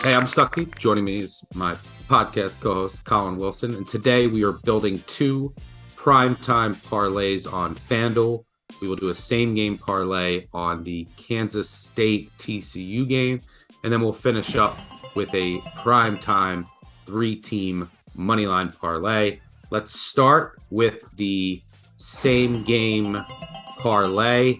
Hey, I'm Stuckey. Joining me is my podcast co-host, Collin Wilson. And today we are building two primetime parlays on FanDuel. We will do a same-game parlay on the Kansas State TCU game. And then we'll finish up with a primetime three-team Moneyline parlay. Let's start with the same-game parlay.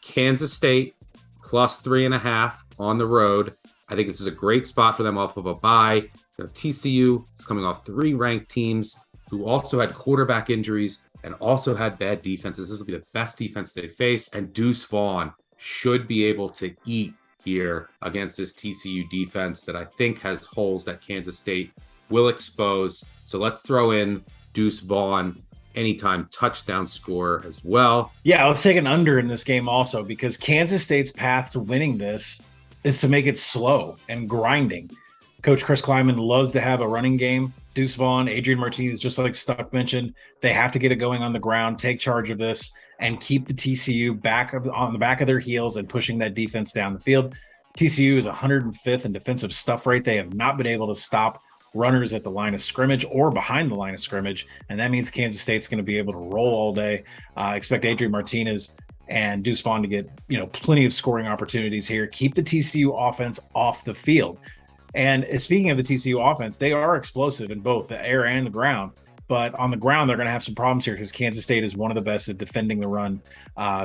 Kansas State plus 3.5 on the road. I think this is a great spot for them off of a bye. TCU is coming off three ranked teams who also had quarterback injuries and also had bad defenses. This will be the best defense they face. And Deuce Vaughn should be able to eat here against this TCU defense that I think has holes that Kansas State will expose. So let's throw in Deuce Vaughn anytime touchdown score as well. Yeah, let's take an under in this game also, because Kansas State's path to winning this is to make it slow and grinding. Coach Chris Klieman loves to have a running game. Deuce Vaughn, Adrian Martinez, just like Stuck mentioned, they have to get it going on the ground, take charge of this, and keep the TCU on the back of their heels and pushing that defense down the field. TCU is 105th in defensive stuff rate. They have not been able to stop runners at the line of scrimmage or behind the line of scrimmage, and that means Kansas State's going to be able to roll all day. Expect Adrian Martinez and Deuce Vaughn to get plenty of scoring opportunities here. Keep the TCU offense off the field. And speaking of the TCU offense, they are explosive in both the air and the ground. But on the ground, they're going to have some problems here because Kansas State is one of the best at defending the run.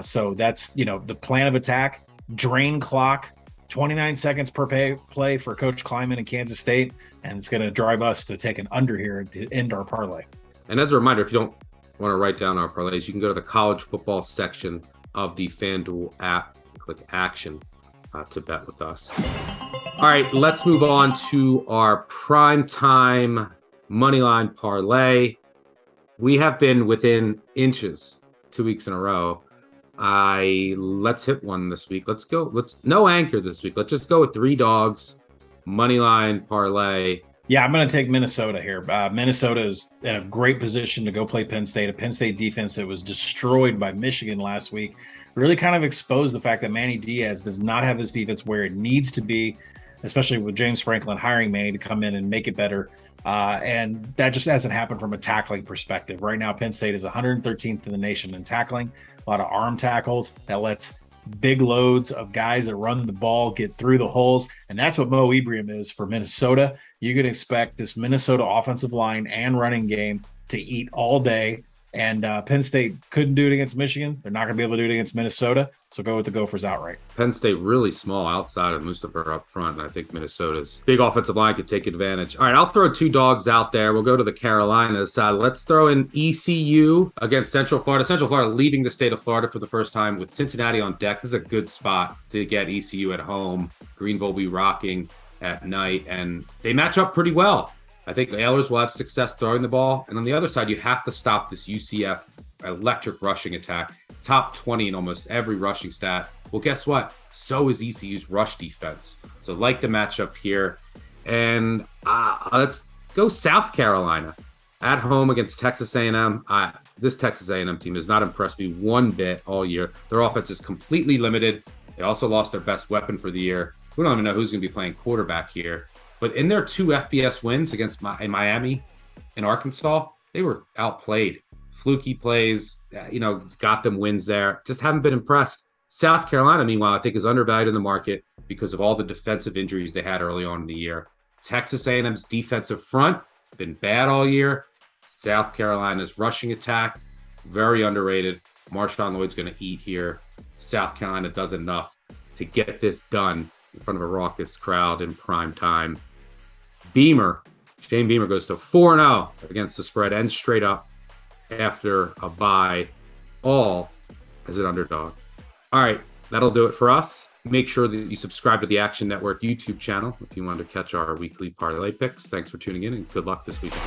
So that's the plan of attack, drain clock, 29 seconds per play for Coach Klieman in Kansas State. And it's going to drive us to take an under here to end our parlay. And as a reminder, if you don't want to write down our parlays, you can go to the college football section of the FanDuel app, click action to bet with us. All right, let's move on to our primetime Moneyline parlay. We have been within inches 2 weeks in a row. Let's hit one this week. Let's go. No anchor this week. Let's just go with three dogs. Moneyline parlay. Yeah, I'm going to take Minnesota here. Minnesota is in a great position to go play Penn State, a Penn State defense that was destroyed by Michigan last week. Really kind of exposed the fact that Manny Diaz does not have his defense where it needs to be, especially with James Franklin hiring Manny to come in and make it better. And that just hasn't happened from a tackling perspective. Right now, Penn State is 113th in the nation in tackling, a lot of arm tackles that lets big loads of guys that run the ball get through the holes. And that's what Mo Ibrahim is for Minnesota. You can expect this Minnesota offensive line and running game to eat all day. And Penn State couldn't do it against Michigan. They're not going to be able to do it against Minnesota. So go with the Gophers outright. Penn State really small outside of Mustafa up front. And I think Minnesota's big offensive line could take advantage. All right, I'll throw two dogs out there. We'll go to the Carolinas side. Let's throw in ECU against Central Florida. Central Florida leaving the state of Florida for the first time with Cincinnati on deck. This is a good spot to get ECU at home. Greenville will be rocking at night, and they match up pretty well. I think Ehlers will have success throwing the ball. And on the other side, you have to stop this UCF electric rushing attack. Top 20 in almost every rushing stat. Well, guess what? So is ECU's rush defense. So like the matchup here. And let's go South Carolina at home against Texas A&M. This Texas A&M team has not impressed me one bit all year. Their offense is completely limited. They also lost their best weapon for the year. We don't even know who's going to be playing quarterback here. But in their two FBS wins against Miami and Arkansas, they were outplayed. Fluky plays, got them wins there. Just haven't been impressed. South Carolina, meanwhile, I think is undervalued in the market because of all the defensive injuries they had early on in the year. Texas A&M's defensive front been bad all year. South Carolina's rushing attack, very underrated. Marshawn Lloyd's going to eat here. South Carolina does enough to get this done in front of a raucous crowd in prime time. Shane Beamer goes to 4-0 against the spread and straight up after a bye, all as an underdog. All right, that'll do it for us. Make sure that you subscribe to the Action Network YouTube channel if you want to catch our weekly parlay picks. Thanks for tuning in and good luck this weekend.